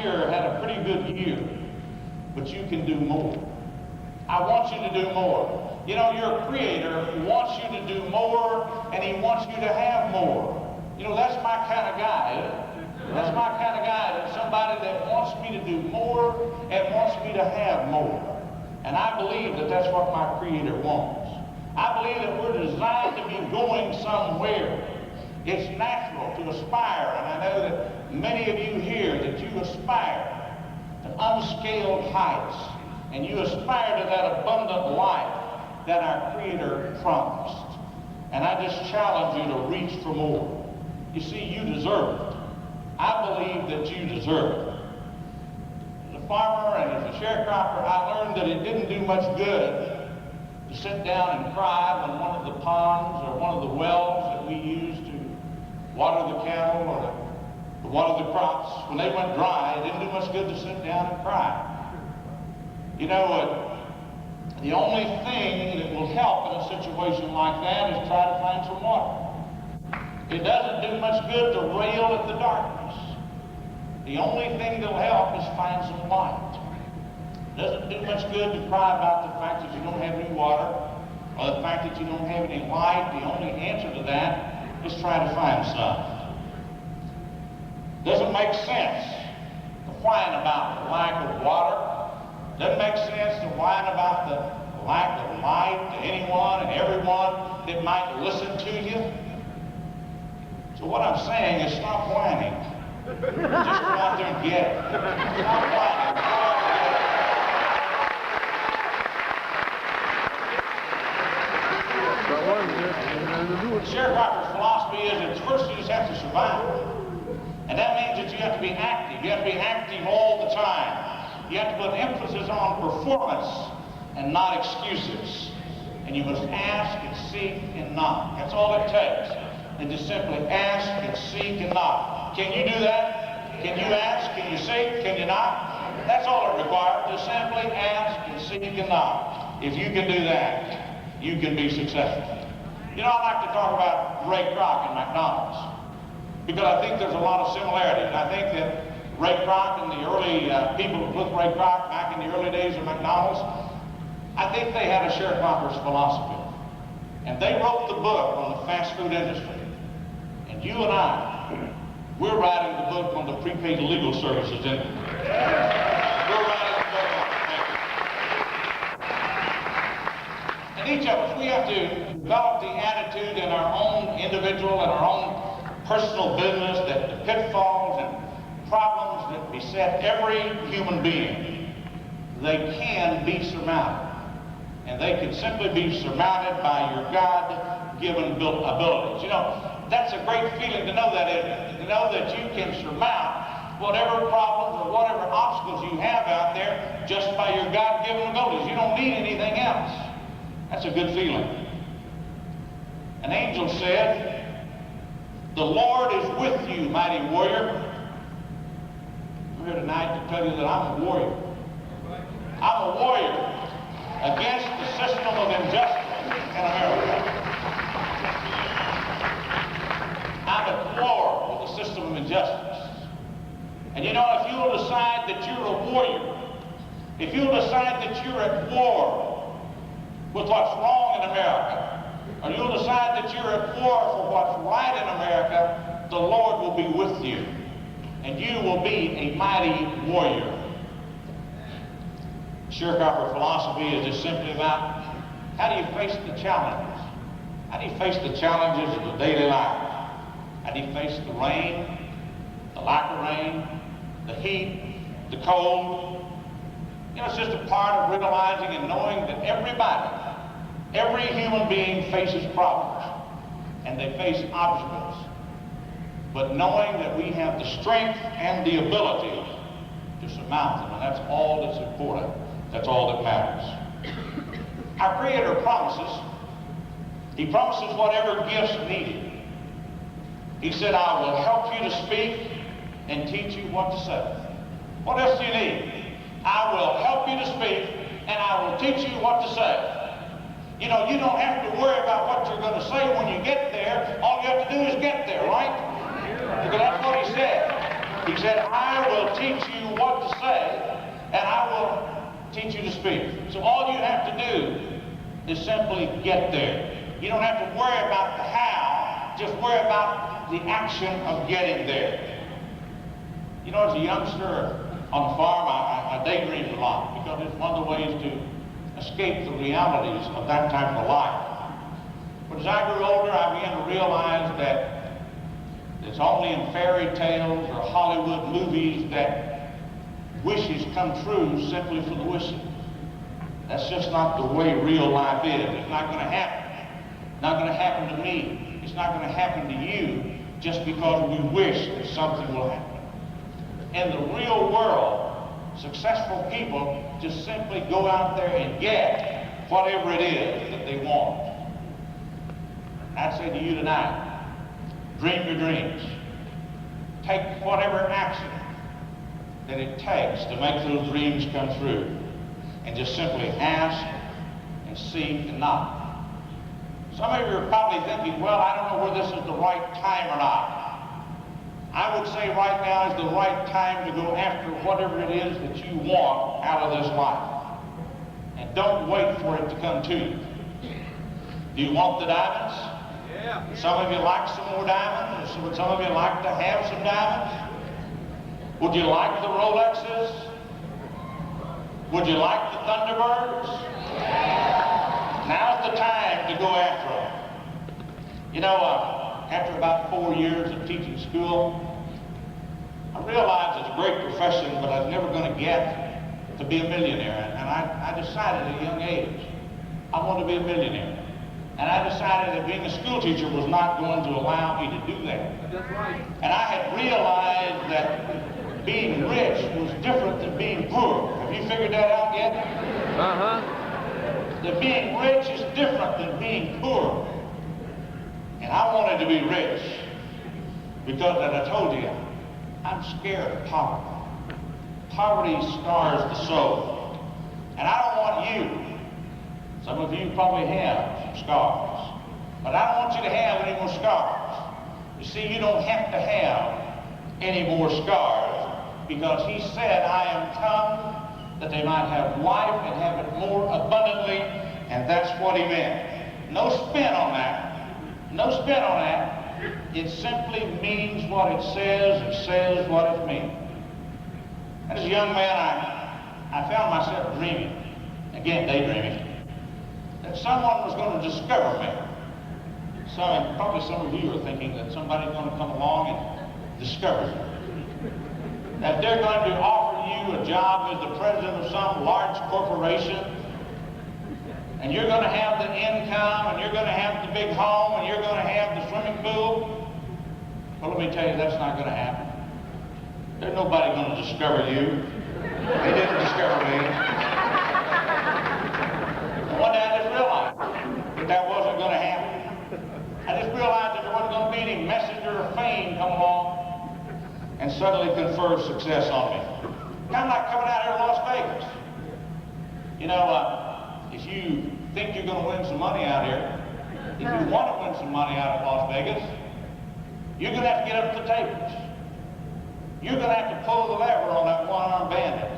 year had a pretty good year, but you can do more. I want you to do more. You know, your Creator wants you to do more, and He wants you to have more. You know, that's my kind of guy. That's my kind of guy. That's somebody that wants me to do more and wants me to have more. And I believe that that's what my Creator wants. I believe that we're designed to be going somewhere. It's natural to aspire, and I know that many of you here that you aspire to unscaled heights, and you aspire to that abundant life that our Creator promised. And I just challenge you to reach for more. You see, you deserve it. I believe that you deserve it. As a farmer and as a sharecropper, I learned that it didn't do much good to sit down and cry when one of the ponds or one of the wells that we use to water the cattle or to water the crops, when they went dry, it didn't do much good to sit down and cry. You know, the only thing that will help in a situation like that is try to find some water. It doesn't do much good to rail at the darkness. The only thing that'll help is find some light. It doesn't do much good to cry about the fact that you don't have any water or the fact that you don't have any light. The only answer to that is try to find some. Doesn't make sense to whine about the lack of water. Doesn't make sense to whine about the lack of light to anyone and everyone that might listen to you. So what I'm saying is stop whining. Just go out there and get it. Stop whining. Go out and get it. The sharecropper's philosophy is that first you just have to survive. And that means that you have to be active. You have to be active all the time. You have to put emphasis on performance and not excuses. And you must ask and seek and knock. That's all it takes. And just simply ask and seek and knock. Can you do that? Can you ask? Can you seek? Can you knock? That's all it requires. Just simply ask and seek and knock. If you can do that, you can be successful. You know, I like to talk about Ray Kroc and McDonald's because I think there's a lot of similarities. I think that Ray Kroc and the early people who took Ray Kroc back in the early days of McDonald's, I think they had a sharecropper's philosophy. And they wrote the book on the fast food industry. And you and I, we're writing the book on the prepaid legal services industry. We're writing the book on it. And each of us, we have to develop the attitude in our own individual and our own personal business that the pitfalls and problems that beset every human being, they can be surmounted. And they can simply be surmounted by your God-given abilities. You know, that's a great feeling to know that, isn't it? To know that you can surmount whatever problems or whatever obstacles you have out there just by your God-given abilities. You don't need anything else. That's a good feeling. An angel said, "The Lord is with you, mighty warrior." I'm here tonight to tell you that I'm a warrior. I'm a warrior against the system of injustice in America. I deplore with the system of injustice. And you know, if you'll decide that you're a warrior, if you'll decide that you're at war with what's wrong in America, or you'll decide that you're at war for what's right in America, the Lord will be with you, and you will be a mighty warrior. Sharecropper philosophy is just simply about how do you face the challenges? How do you face the challenges of the daily life? How do you face the rain, the lack of rain, the heat, the cold? You know, it's just a part of realizing and knowing that every human being faces problems and they face obstacles. But knowing that we have the strength and the ability to surmount them, and that's all that's important. That's all that matters. Our Creator promises. He promises whatever gifts needed. He said, "I will help you to speak and teach you what to say." What else do you need? I will help you to speak and I will teach you what to say. You know, you don't have to worry about what you're going to say when you get there. All you have to do is get there, right? Because that's what He said. He said, "I will teach you teach you to speak. So all you have to do is simply get there. You don't have to worry about the how, just worry about the action of getting there. You know, as a youngster on the farm, I daydreamed a lot because it's one of the ways to escape the realities of that type of life. But as I grew older, I began to realize that it's only in fairy tales or Hollywood movies that wishes come true simply for the wishing. That's just not the way real life is. It's not going to happen. It's not going to happen to me. It's not going to happen to you just because we wish that something will happen. In the real world, successful people just simply go out there and get whatever it is that they want. I'd say to you tonight, dream your dreams. Take whatever action that it takes to make those dreams come true. And just simply ask and seek and knock. Some of you are probably thinking, well, I don't know whether this is the right time or not. I would say right now is the right time to go after whatever it is that you want out of this life. And don't wait for it to come to you. Do you want the diamonds? Yeah. Some of you like some more diamonds. Some of you like to have some diamonds. Would you like the Rolexes? Would you like the Thunderbirds? Yeah. Now's the time to go after them. You know, after about 4 years of teaching school, I realized it's a great profession, but I was never going to get to be a millionaire. And I decided at a young age, I wanted to be a millionaire. And I decided that being a school teacher was not going to allow me to do that. That's right. And I had realized that being rich was different than being poor. Have you figured that out yet? That being rich is different than being poor. And I wanted to be rich because, as I told you, I'm scared of poverty. Poverty scars the soul. And I don't want you, some of you probably have some scars, but I don't want you to have any more scars. You see, you don't have to have any more scars because he said, I am come that they might have life and have it more abundantly, and that's what he meant. No spin on that. No spin on that. It simply means what it says what it means. As a young man, I found myself dreaming, again daydreaming, that someone was going to discover me. Probably some of you are thinking that somebody's going to come along and discover you. That they're going to offer you a job as the president of some large corporation, and you're going to have the income, and you're going to have the big home, and you're going to have the swimming pool. Well, let me tell you, that's not going to happen. There's nobody going to discover you. They didn't discover me. And one day I just realized that wasn't going to happen. I just realized that there wasn't going to be any messenger of fame come along and suddenly confer success on me. Kind of like coming out here to Las Vegas. You know, if you think you're going to win some money out here, if you want to win some money out of Las Vegas, you're going to have to get up to the tables. You're going to have to pull the lever on that one-armed bandit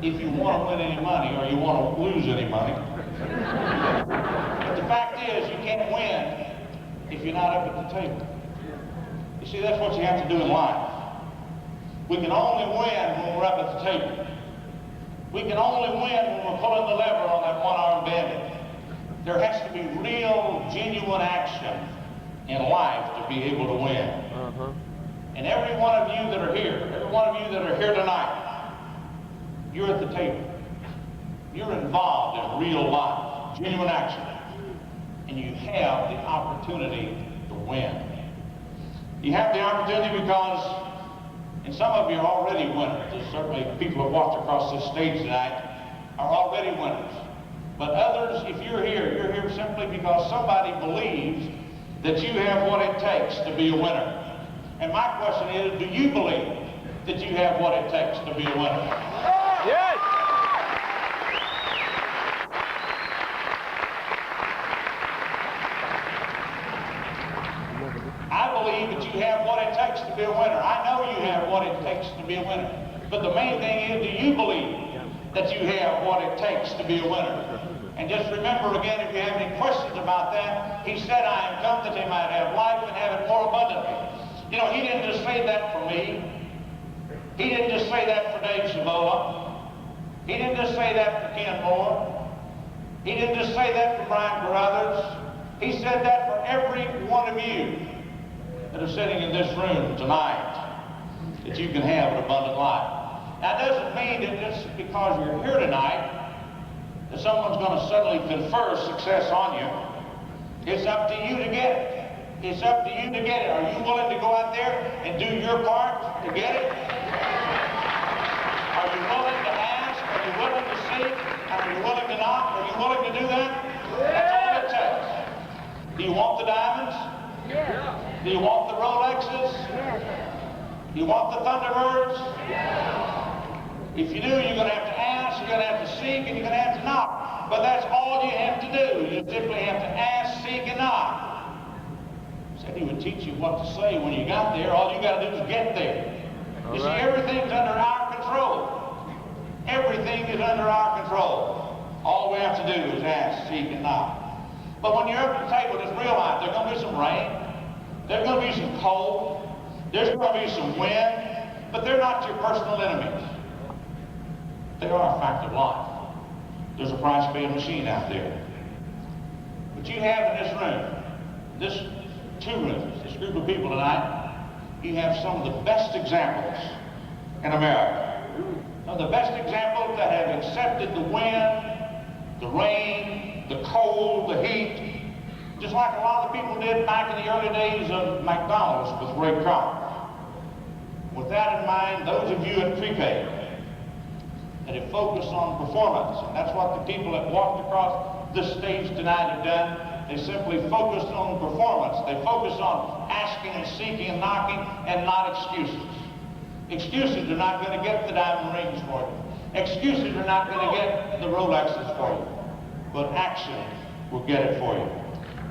if you want to win any money or you want to lose any money. But the fact is, you can't win if you're not up at the table. You see, that's what you have to do in life. We can only win when we're up at the table. We can only win when we're pulling the lever on that one-armed bandit. There has to be real, genuine action in life to be able to win. And every one of you that are here tonight, you're at the table. You're involved in real life, genuine action. And you have the opportunity to win. You have the opportunity because, and some of you are already winners. There's certainly people who walked across this stage tonight are already winners. But others, if you're here simply because somebody believes that you have what it takes to be a winner. And my question is, do you believe that you have what it takes to be a winner? Yes! I believe that you have what it takes to be a winner. I know you have what it takes to be a winner. But the main thing is, do you believe that you have what it takes to be a winner. And just remember again, if you have any questions about that, he said, I am come that they might have life and have it more abundantly. You know, he didn't just say that for me. He didn't just say that for Dave Savola. He didn't just say that for Ken Moore. He didn't just say that for Brian Carruthers. He said that for every one of you that are sitting in this room tonight, that you can have an abundant life. Now, it doesn't mean that just because you're here tonight that someone's going to suddenly confer success on you. It's up to you to get it. It's up to you to get it. Are you willing to go out there and do your part to get it? Are you willing to ask? Are you willing to seek? Are you willing to knock? Are you willing to do that? That's all it takes. Do you want the diamonds? Yeah. Do you want the Rolexes? Do you want the Thunderbirds? If you do, you're going to have to ask, you're going to have to seek, and you're going to have to knock. But that's all you have to do. You simply have to ask, seek, and knock. He said he would teach you what to say when you got there. All you got to do is get there. You see, everything's under our control. Everything is under our control. All we have to do is ask, seek, and knock. But when you're up at the table, just realize there's going to be some rain. There's going to be some cold. There's going to be some wind. But they're not your personal enemies. They are a fact of life. There's a price paying machine out there. But you have in this room, this two rooms, this group of people tonight, you have some of the best examples in America. Some of the best examples that have accepted the wind, the rain, the cold, the heat, just like a lot of people did back in the early days of McDonald's with Ray Kroc. With that in mind, those of you at Prepaid that have focused on performance, and that's what the people that walked across this stage tonight have done. They simply focused on performance. They focused on asking and seeking and knocking, and not excuses. Excuses are not going to get the diamond rings for you. Excuses are not going to get the Rolexes for you. But action will get it for you.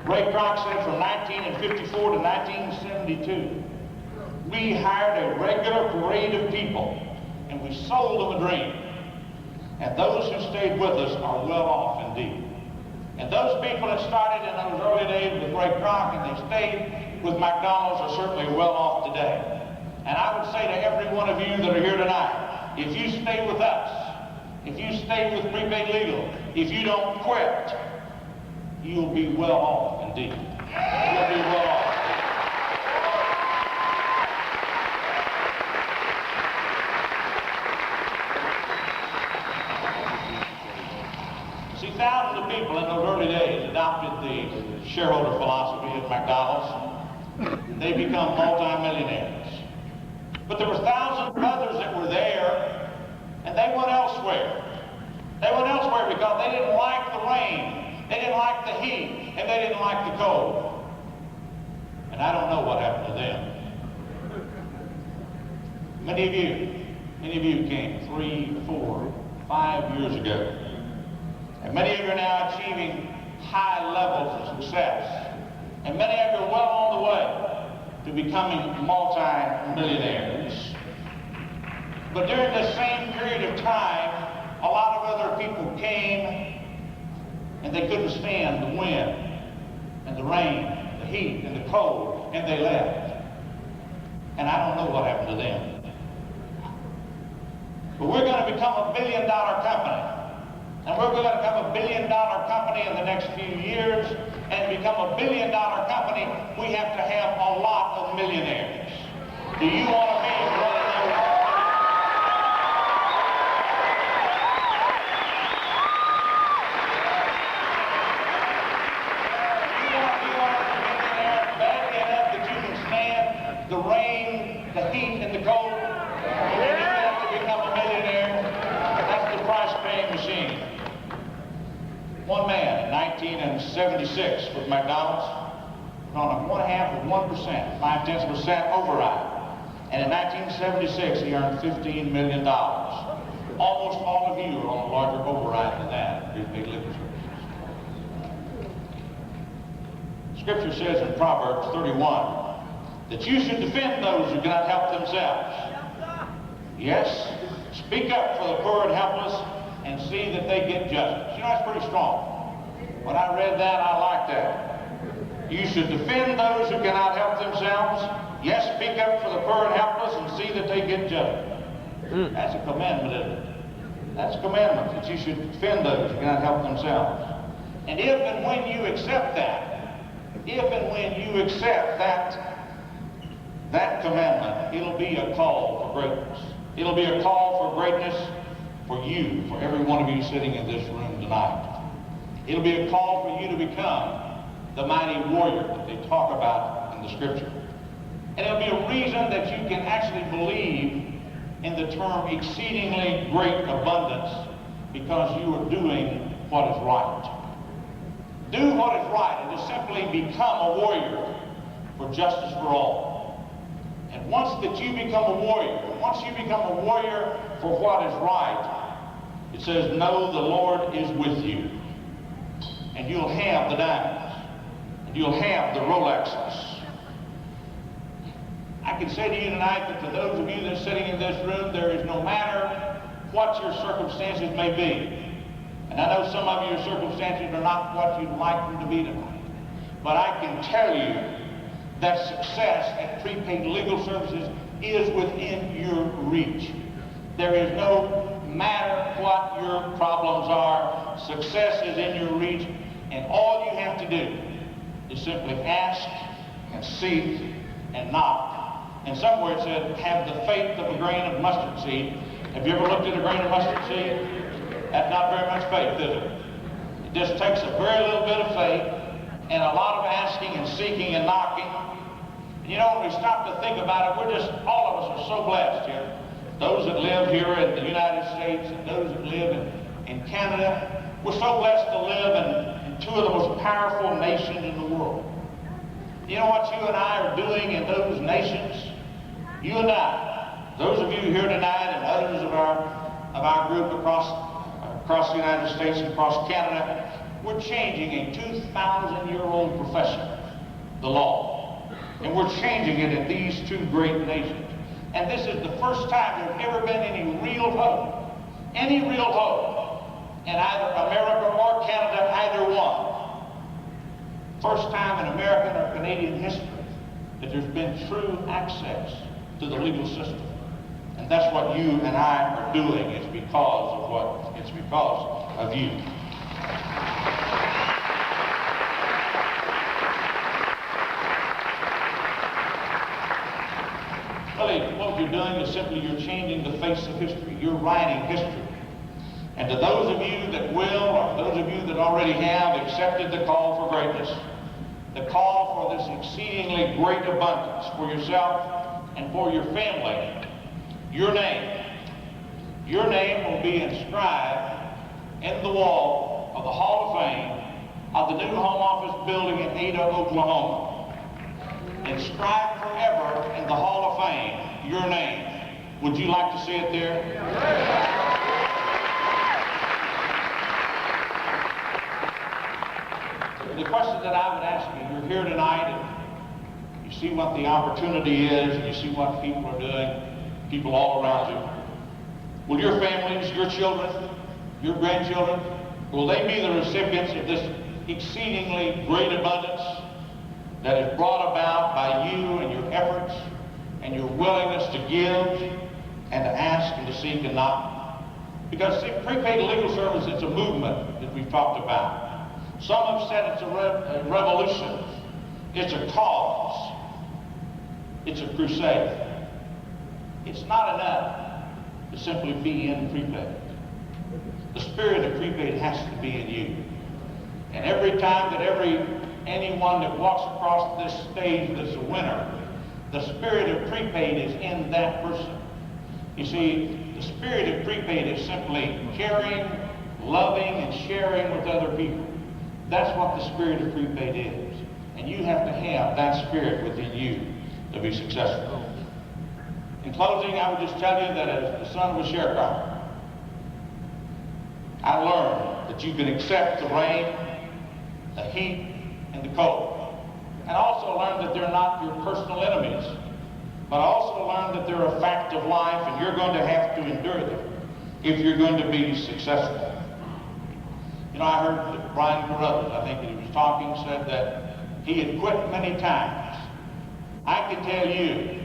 Ray Kroc said from 1954 to 1972, we hired a regular parade of people, and we sold them a dream. And those who stayed with us are well off indeed. And those people that started in those early days with Ray Kroc and they stayed with McDonald's are certainly well off today. And I would say to every one of you that are here tonight, if you stay with us, if you stay with Prepaid Legal, if you don't quit, you'll be well off indeed. You'll be well off. See, thousands of people in those early days adopted the shareholder philosophy of McDonald's. They become multi-millionaires. But there were thousands of others that were there, and they went elsewhere. They went elsewhere because they didn't like the rain, they didn't like the heat, and they didn't like the cold. And I don't know what happened to them. Many of you came 3, 4, 5 years ago. And many of you are now achieving high levels of success. And many of you are well on the way to becoming multi-millionaires. But during this same period of time, a lot of other people came and they couldn't stand the wind and the rain, the heat and the cold, and they left. And I don't know what happened to them. But we're going to become a billion-dollar company. And we're going to become a billion-dollar company in the next few years. And to become a billion-dollar company, we have to have a lot of millionaires. Do you want to be one of those? You want to be one of those millionaires badly enough that you can stand the rain, the heat, and the cold? And then you have to become a millionaire. That's the price-paying machine. One man in 1976 with McDonald's on a 1/2 of 1%, 0.5% override. And in 1976, he earned $15 million. Almost all of you are on a larger override than that. Prepaid Legal Services. Scripture says in Proverbs 31 that you should defend those who cannot help themselves. Yes, speak up for the poor and helpless, and see that they get justice. You know, that's pretty strong. When I read that, I liked that. You should defend those who cannot help themselves. Yes, speak up for the poor and helpless and see that they get justice. That's a commandment, isn't it? That's a commandment, that you should defend those who cannot help themselves. And if and when you accept that, that commandment, it'll be a call for greatness. It'll be a call for greatness for you, for every one of you sitting in this room tonight. It'll be a call for you to become the mighty warrior that they talk about in the Scripture. And it'll be a reason that you can actually believe in the term exceedingly great abundance, because you are doing what is right. Do what is right, and to simply become a warrior for justice for all. And once that you become a warrior, for what is right, it says, know the Lord is with you. And you'll have the diamonds, and you'll have the Rolexes. I can say to you tonight that to those of you that are sitting in this room, there is no matter what your circumstances may be. And I know some of your circumstances are not what you'd like them to be tonight. But I can tell you that success at prepaid legal services is within your reach. There is no matter what your problems are, success is in your reach, and all you have to do is simply ask and seek and knock. And somewhere it said, have the faith of a grain of mustard seed. Have you ever looked at a grain of mustard seed? That's not very much faith, is it? It just takes a very little bit of faith and a lot of asking and seeking and knocking. And you know, when we stop to think about it, all of us are so blessed here. Those that live here in the United States and those that live in Canada, we're so blessed to live in two of the most powerful nations in the world. You know what you and I are doing in those nations? You and I, those of you here tonight and others of our group across the United States and across Canada, we're changing a 2,000-year-old profession, the law. And we're changing it in these two great nations. And this is the first time there's ever been any real hope in either America or Canada, either one. First time in American or Canadian history that there's been true access to the legal system. And that's what you and I are doing. It's because of you. Really, what you're doing is simply you're changing the face of history. You're writing history. And to those of you that will, or those of you that already have accepted the call for greatness, the call for this exceedingly great abundance for yourself and for your family, your name will be inscribed in the wall of the Hall of Fame of the new Home Office building in Ada, Oklahoma. Inscribed forever in the Hall of Fame, your name. Would you like to see it there? The question that I would ask you, you're here tonight and you see what the opportunity is and you see what people are doing, people all around you. Will your families, your children, your grandchildren, will they be the recipients of this exceedingly great abundance that is brought about by you and your efforts and your willingness to give and to ask and to seek and knock? Because see, prepaid legal service, it's a movement that we've talked about. Some have said it's a revolution. It's a cause. It's a crusade. It's not enough to simply be in prepaid. The spirit of prepaid has to be in you. And every time that anyone that walks across this stage that's a winner, the spirit of prepaid is in that person. You see, the spirit of prepaid is simply caring, loving, and sharing with other people. That's what the spirit of prepaid is. And you have to have that spirit within you to be successful. In closing, I would just tell you that as the son of a sharecropper, I learned that you can accept the rain, the heat, and the cold. And I also learned that they're not your personal enemies. But I also learned that they're a fact of life and you're going to have to endure them. if you're going to be successful. You know, I heard that Brian Carruthers, I think that he was talking, said that he had quit many times. I can tell you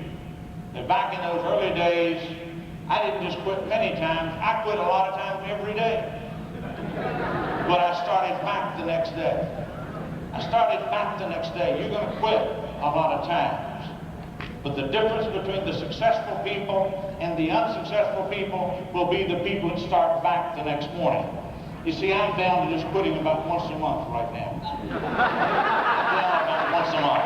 that back in those early days, I didn't just quit many times, I quit a lot of times every day. But I started back the next day. I started back the next day. You're going to quit a lot of times. But the difference between the successful people and the unsuccessful people will be the people that start back the next morning. You see, I'm down to just quitting about once a month right now. I'm down about once a month.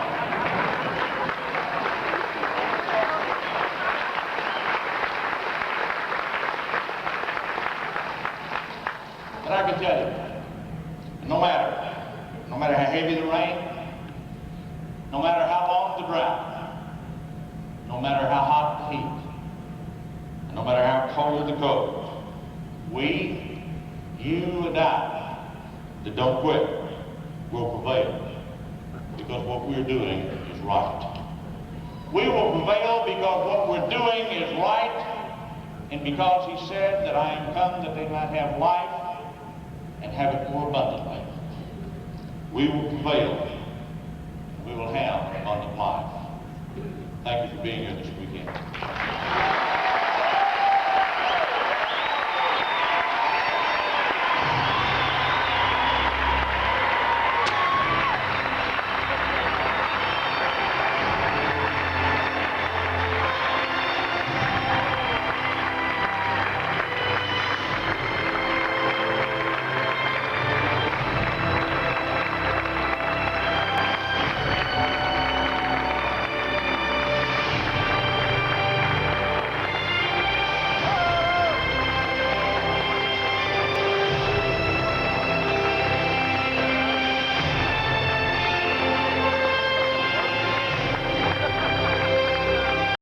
But I can tell you, no matter how heavy the rain, no matter how long the drought, no matter how hot the heat, and no matter how cold the cold, we, you and I, that don't quit, will prevail, because what we're doing is right. We will prevail because what we're doing is right, and because he said that I am come that they might have life and have it more abundantly. We will prevail. We will have abundant life. Thank you for being here this weekend.